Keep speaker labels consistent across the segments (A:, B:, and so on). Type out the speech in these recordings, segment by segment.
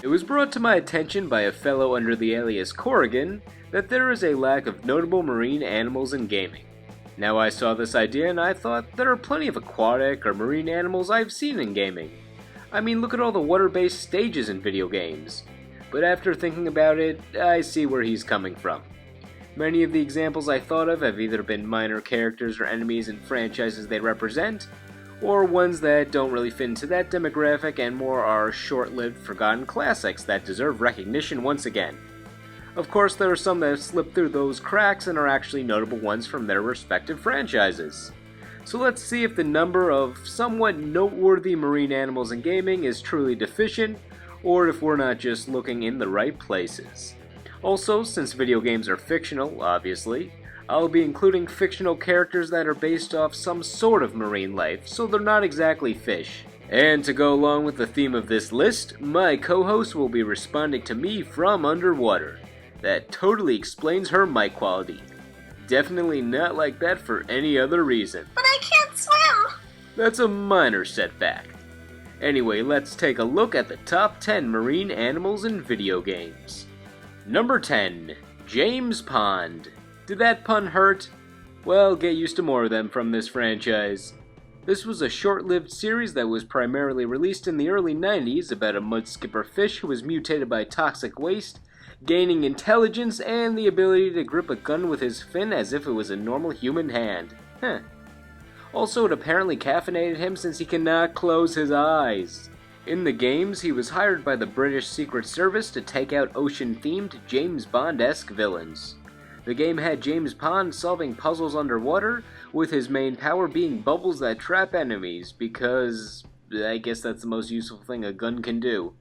A: It was brought to my attention by a fellow under the alias Corrigan that there is a lack of notable marine animals in gaming. Now I saw this idea and I thought there are plenty of aquatic or marine animals I've seen in gaming. I mean, look at all the water-based stages in video games. But after thinking about it, I see where he's coming from. Many of the examples I thought of have either been minor characters or enemies in franchises they represent, or ones that don't really fit into that demographic and more are short-lived forgotten classics that deserve recognition once again. Of course, there are some that have slipped through those cracks and are actually notable ones from their respective franchises. So let's see if the number of somewhat noteworthy marine animals in gaming is truly deficient, or if we're not just looking in the right places. Also, since video games are fictional, obviously, I'll be including fictional characters that are based off some sort of marine life, so they're not exactly fish. And to go along with the theme of this list, my co-host will be responding to me from underwater. That totally explains her mic quality. Definitely not like that for any other reason.
B: But I can't swim!
A: That's a minor setback. Anyway, let's take a look at the top 10 marine animals in video games. Number 10. James Pond. Did that pun hurt? Well, get used to more of them from this franchise. This was a short-lived series that was primarily released in the early 90s about a mudskipper fish who was mutated by toxic waste, gaining intelligence and the ability to grip a gun with his fin as if it was a normal human hand. Also, it apparently caffeinated him since he cannot close his eyes. In the games, he was hired by the British Secret Service to take out ocean-themed James Bond-esque villains. The game had James Pond solving puzzles underwater, with his main power being bubbles that trap enemies, because I guess that's the most useful thing a gun can do.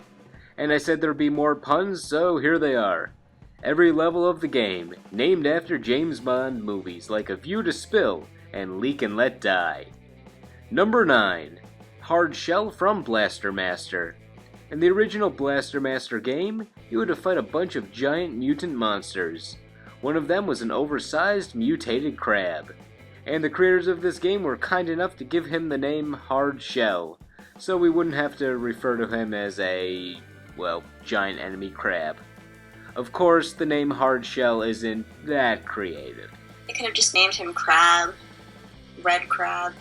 A: And I said there'd be more puns, so here they are. Every level of the game, named after James Bond movies like A View to Spill and Leak and Let Die. Number 9. Hardshell from Blaster Master. In the original Blaster Master game, you had to fight a bunch of giant mutant monsters. One of them was an oversized, mutated crab. And the creators of this game were kind enough to give him the name Hardshell, so we wouldn't have to refer to him as a, giant enemy crab. Of course, the name Hardshell isn't that creative.
B: They could have just named him Crab. Red Crab.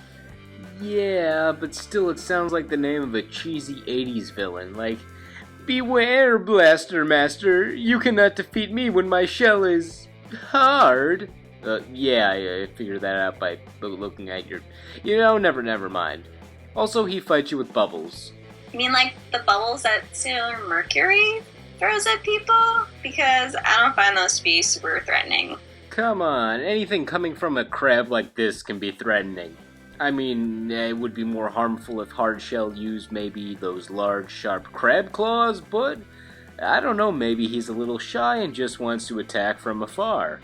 A: Yeah, but still it sounds like the name of a cheesy 80s villain, like, "Beware, Blaster Master, you cannot defeat me when my shell is hard." Yeah, I figured that out by looking at your... never mind. Also, he fights you with bubbles.
B: You mean like the bubbles that Sailor Mercury throws at people? Because I don't find those to be super threatening.
A: Come on, anything coming from a crab like this can be threatening. I mean, it would be more harmful if Hardshell used maybe those large, sharp crab claws, but I don't know, maybe he's a little shy and just wants to attack from afar.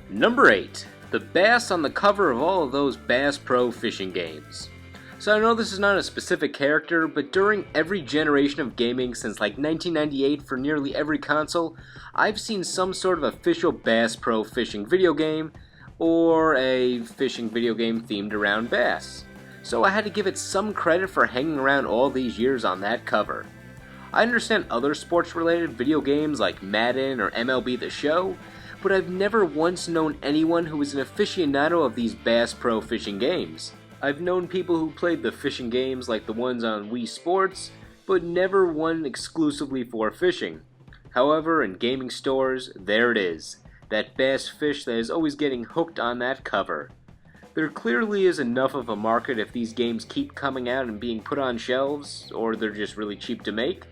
A: Number 8. The bass on the cover of all of those Bass Pro fishing games. So I know this is not a specific character, but during every generation of gaming since like 1998 for nearly every console, I've seen some sort of official Bass Pro fishing video game, or a fishing video game themed around bass. So I had to give it some credit for hanging around all these years on that cover. I understand other sports-related video games like Madden or MLB The Show, but I've never once known anyone who was an aficionado of these Bass Pro fishing games. I've known people who played the fishing games like the ones on Wii Sports, but never one exclusively for fishing. However, in gaming stores, there it is. That bass fish that is always getting hooked on that cover. There clearly is enough of a market if these games keep coming out and being put on shelves, or they're just really cheap to make.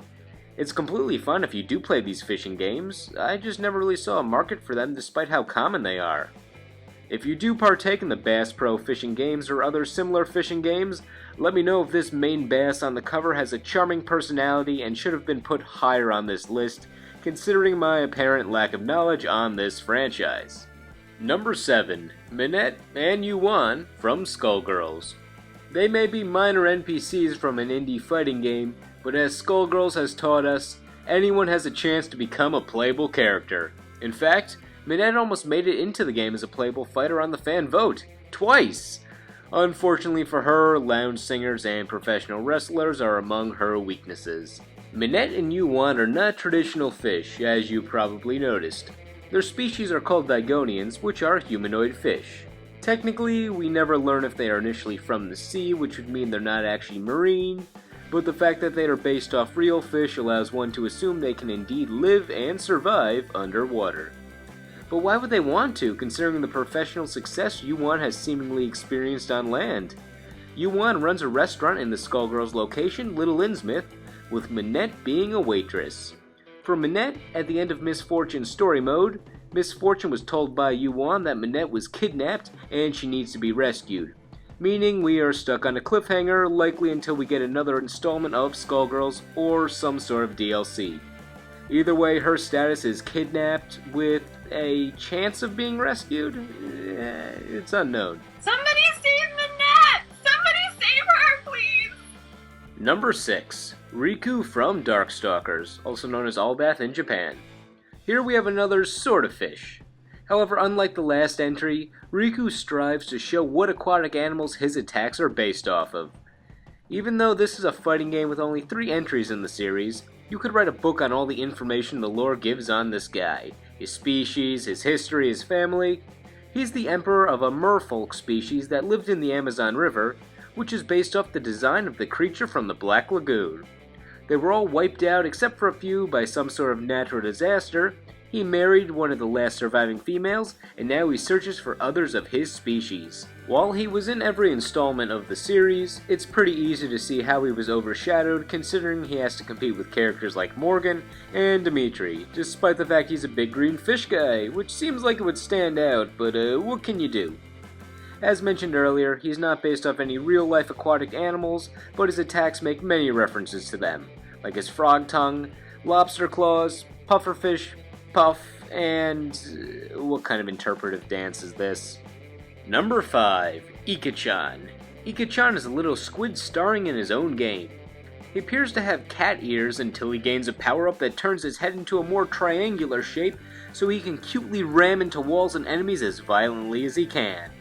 A: It's completely fun if you do play these fishing games. I just never really saw a market for them despite how common they are. If you do partake in the Bass Pro fishing games or other similar fishing games, let me know if this main bass on the cover has a charming personality and should have been put higher on this list, considering my apparent lack of knowledge on this franchise. Number 7. Manette and Yuan from Skullgirls. They may be minor NPCs from an indie fighting game, but as Skullgirls has taught us, anyone has a chance to become a playable character. In fact, Manette almost made it into the game as a playable fighter on the fan vote, twice! Unfortunately for her, lounge singers and professional wrestlers are among her weaknesses. Manette and Yuan are not traditional fish, as you probably noticed. Their species are called Digonians, which are humanoid fish. Technically, we never learn if they are initially from the sea, which would mean they're not actually marine, but the fact that they are based off real fish allows one to assume they can indeed live and survive underwater. But why would they want to, considering the professional success Yuan has seemingly experienced on land? Yuan runs a restaurant in the Skullgirls location, Little Innsmouth, with Manette being a waitress. For Manette, at the end of Miss Fortune's story mode, Miss Fortune was told by Yuan that Manette was kidnapped and she needs to be rescued. Meaning we are stuck on a cliffhanger, likely until we get another installment of Skullgirls or some sort of DLC. Either way, her status is kidnapped with a chance of being rescued? It's unknown.
B: Somebody save Manette! Somebody save her, please!
A: Number 6. Riku from Darkstalkers, also known as Albath in Japan. Here we have another sort of fish. However, unlike the last entry, Riku strives to show what aquatic animals his attacks are based off of. Even though this is a fighting game with only 3 entries in the series, you could write a book on all the information the lore gives on this guy. His species, his history, his family. He's the emperor of a merfolk species that lived in the Amazon River, which is based off the design of the creature from the Black Lagoon. They were all wiped out except for a few by some sort of natural disaster. He married one of the last surviving females, and now he searches for others of his species. While he was in every installment of the series, it's pretty easy to see how he was overshadowed considering he has to compete with characters like Morgan and Dimitri, despite the fact he's a big green fish guy, which seems like it would stand out, but what can you do? As mentioned earlier, he's not based off any real-life aquatic animals, but his attacks make many references to them, like his frog tongue, lobster claws, pufferfish, puff, and what kind of interpretive dance is this? Number 5. Ecco John. Ecco John is a little squid starring in his own game. He appears to have cat ears until he gains a power-up that turns his head into a more triangular shape so he can cutely ram into walls and enemies as violently as he can.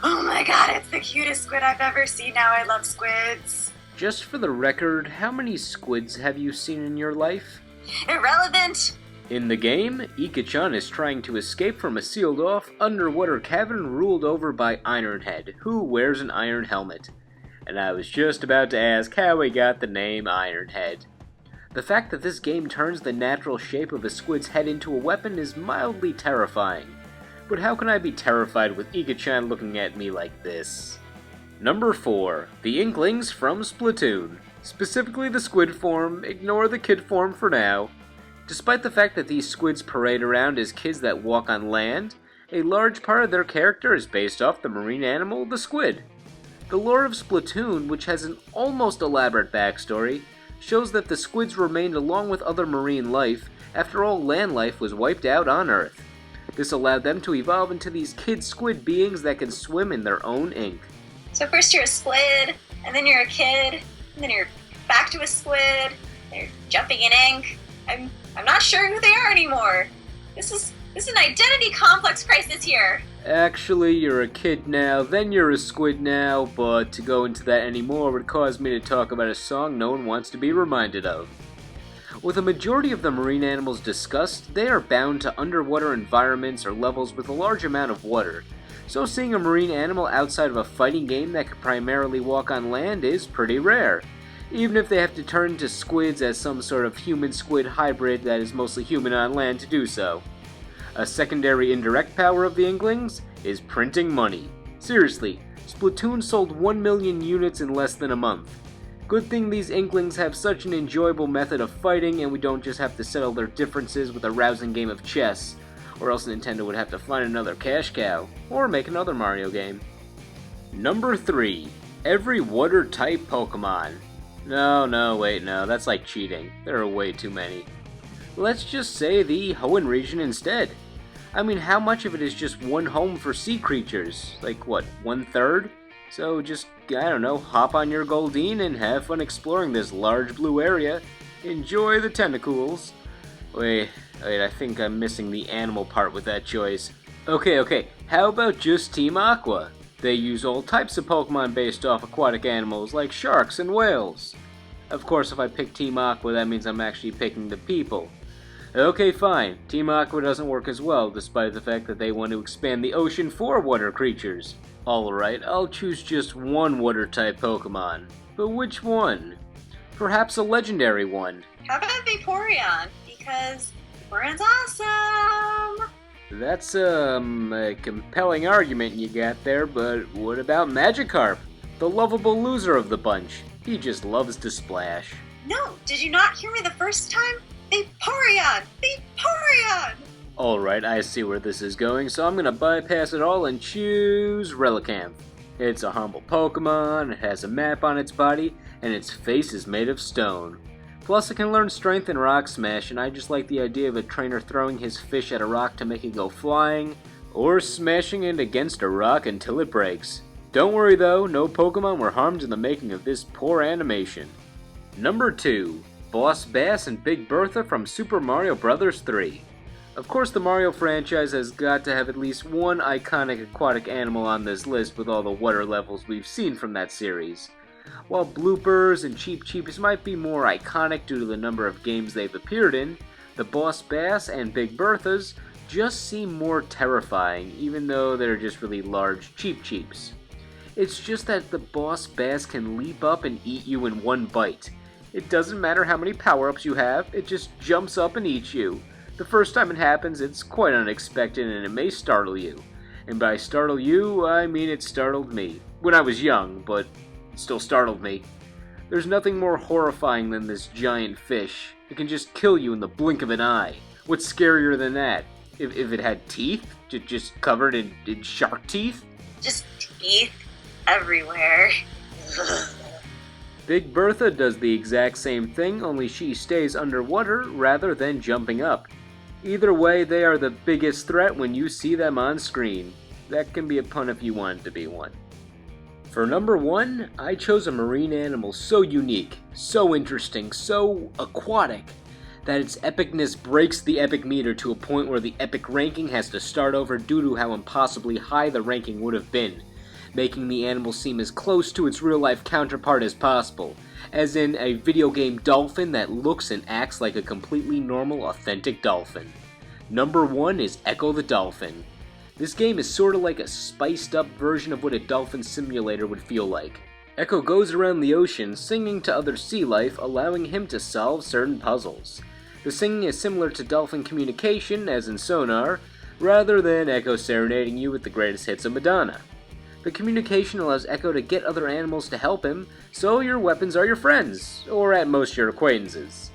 B: Oh my god, it's the cutest squid I've ever seen now. I love squids.
A: Just for the record, how many squids have you seen in your life?
B: Irrelevant!
A: In the game, Ecco John is trying to escape from a sealed-off, underwater cavern ruled over by Ironhead, who wears an iron helmet. And I was just about to ask how he got the name Ironhead. The fact that this game turns the natural shape of a squid's head into a weapon is mildly terrifying. But how can I be terrified with Ecco John looking at me like this? Number 4. The Inklings from Splatoon. Specifically the squid form, ignore the kid form for now. Despite the fact that these squids parade around as kids that walk on land, a large part of their character is based off the marine animal, the squid. The lore of Splatoon, which has an almost elaborate backstory, shows that the squids remained along with other marine life after all land life was wiped out on Earth. This allowed them to evolve into these kid squid beings that can swim in their own ink.
B: So first you're a squid, and then you're a kid, and then you're back to a squid, and you're jumping in ink. I'm not sure who they are anymore. This is an identity complex crisis here.
A: Actually, you're a kid now, then you're a squid now, but to go into that anymore would cause me to talk about a song no one wants to be reminded of. With a majority of the marine animals discussed, they are bound to underwater environments or levels with a large amount of water, so seeing a marine animal outside of a fighting game that could primarily walk on land is pretty rare, even if they have to turn to squids as some sort of human-squid hybrid that is mostly human on land to do so. A secondary indirect power of the Inklings is printing money. Seriously, Splatoon sold 1 million units in less than a month. Good thing these Inklings have such an enjoyable method of fighting and we don't just have to settle their differences with a rousing game of chess, or else Nintendo would have to find another cash cow, or make another Mario game. Number 3. Every water-type Pokemon. No, that's like cheating. There are way too many. Let's just say the Hoenn region instead. I mean, how much of it is just one home for sea creatures? Like, what, 1/3? So just, I don't know, hop on your Goldeen and have fun exploring this large blue area. Enjoy the tentacles. Wait, I think I'm missing the animal part with that choice. Okay, how about just Team Aqua? They use all types of Pokemon based off aquatic animals like sharks and whales. Of course, if I pick Team Aqua, that means I'm actually picking the people. Okay, fine. Team Aqua doesn't work as well, despite the fact that they want to expand the ocean for water creatures. Alright, I'll choose just one water-type Pokemon. But which one? Perhaps a legendary one.
B: How about Vaporeon? Because Vaporeon's awesome!
A: That's, a compelling argument you got there, but what about Magikarp? The lovable loser of the bunch. He just loves to splash.
B: No, did you not hear me the first time? Vaporeon! Vaporeon!
A: Alright, I see where this is going, so I'm gonna bypass it all and choose Relicanth. It's a humble Pokemon, it has a map on its body, and its face is made of stone. Plus it can learn Strength and Rock Smash, and I just like the idea of a trainer throwing his fish at a rock to make it go flying, or smashing it against a rock until it breaks. Don't worry though, no Pokemon were harmed in the making of this poor animation. Number 2. Boss Bass and Big Bertha from Super Mario Bros. 3. Of course the Mario franchise has got to have at least one iconic aquatic animal on this list with all the water levels we've seen from that series. While bloopers and Cheep Cheeps might be more iconic due to the number of games they've appeared in, the Boss Bass and Big Berthas just seem more terrifying, even though they're just really large Cheep Cheeps. It's just that the Boss Bass can leap up and eat you in one bite. It doesn't matter how many power-ups you have, it just jumps up and eats you. The first time it happens, it's quite unexpected and it may startle you. And by startle you, I mean it startled me. When I was young, but it still startled me. There's nothing more horrifying than this giant fish. It can just kill you in the blink of an eye. What's scarier than that? If it had teeth? Just covered in shark teeth?
B: Just teeth everywhere.
A: Big Bertha does the exact same thing, only she stays underwater rather than jumping up. Either way, they are the biggest threat when you see them on screen. That can be a pun if you want it to be one. For number 1, I chose a marine animal so unique, so interesting, so aquatic, that its epicness breaks the epic meter to a point where the epic ranking has to start over due to how impossibly high the ranking would have been, making the animal seem as close to its real-life counterpart as possible, as in a video game dolphin that looks and acts like a completely normal, authentic dolphin. Number 1 is Ecco the Dolphin. This game is sorta like a spiced up version of what a dolphin simulator would feel like. Ecco goes around the ocean singing to other sea life, allowing him to solve certain puzzles. The singing is similar to dolphin communication, as in Sonar, rather than Ecco serenading you with the greatest hits of Madonna. The communication allows Ecco to get other animals to help him, so your weapons are your friends, or at most your acquaintances.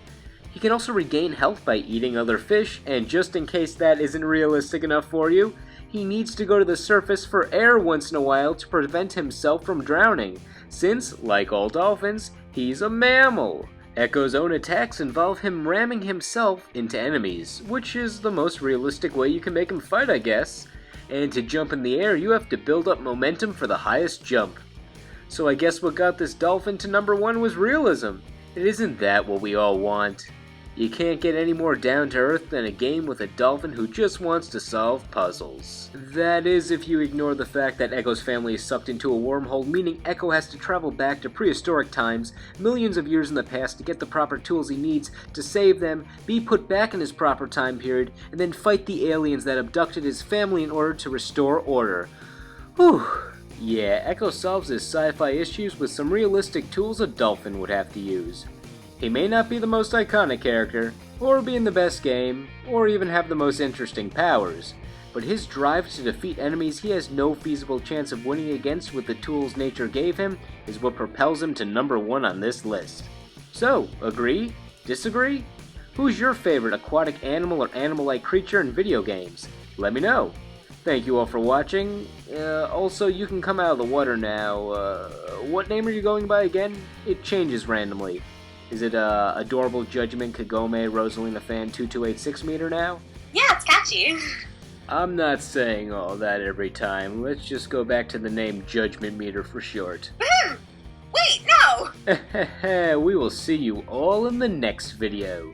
A: He can also regain health by eating other fish, and just in case that isn't realistic enough for you, he needs to go to the surface for air once in a while to prevent himself from drowning, since, like all dolphins, he's a mammal. Ecco's own attacks involve him ramming himself into enemies, which is the most realistic way you can make him fight, I guess. And to jump in the air, you have to build up momentum for the highest jump. So I guess what got this dolphin to number 1 was realism. And isn't that what we all want? You can't get any more down to earth than a game with a dolphin who just wants to solve puzzles. That is, if you ignore the fact that Ecco's family is sucked into a wormhole, meaning Ecco has to travel back to prehistoric times, millions of years in the past, to get the proper tools he needs to save them, be put back in his proper time period, and then fight the aliens that abducted his family in order to restore order. Whew. Yeah, Ecco solves his sci-fi issues with some realistic tools a dolphin would have to use. He may not be the most iconic character, or be in the best game, or even have the most interesting powers, but his drive to defeat enemies he has no feasible chance of winning against with the tools nature gave him is what propels him to number 1 on this list. So, agree? Disagree? Who's your favorite aquatic animal or animal-like creature in video games? Let me know. Thank you all for watching. Also, you can come out of the water now. What name are you going by again? It changes randomly. Is it Adorable Judgment Kagome Rosalina Fan 2286 meter now?
B: Yeah, it's catchy.
A: I'm not saying all that every time. Let's just go back to the name Judgment Meter for short.
B: Wait, no!
A: We will see you all in the next video.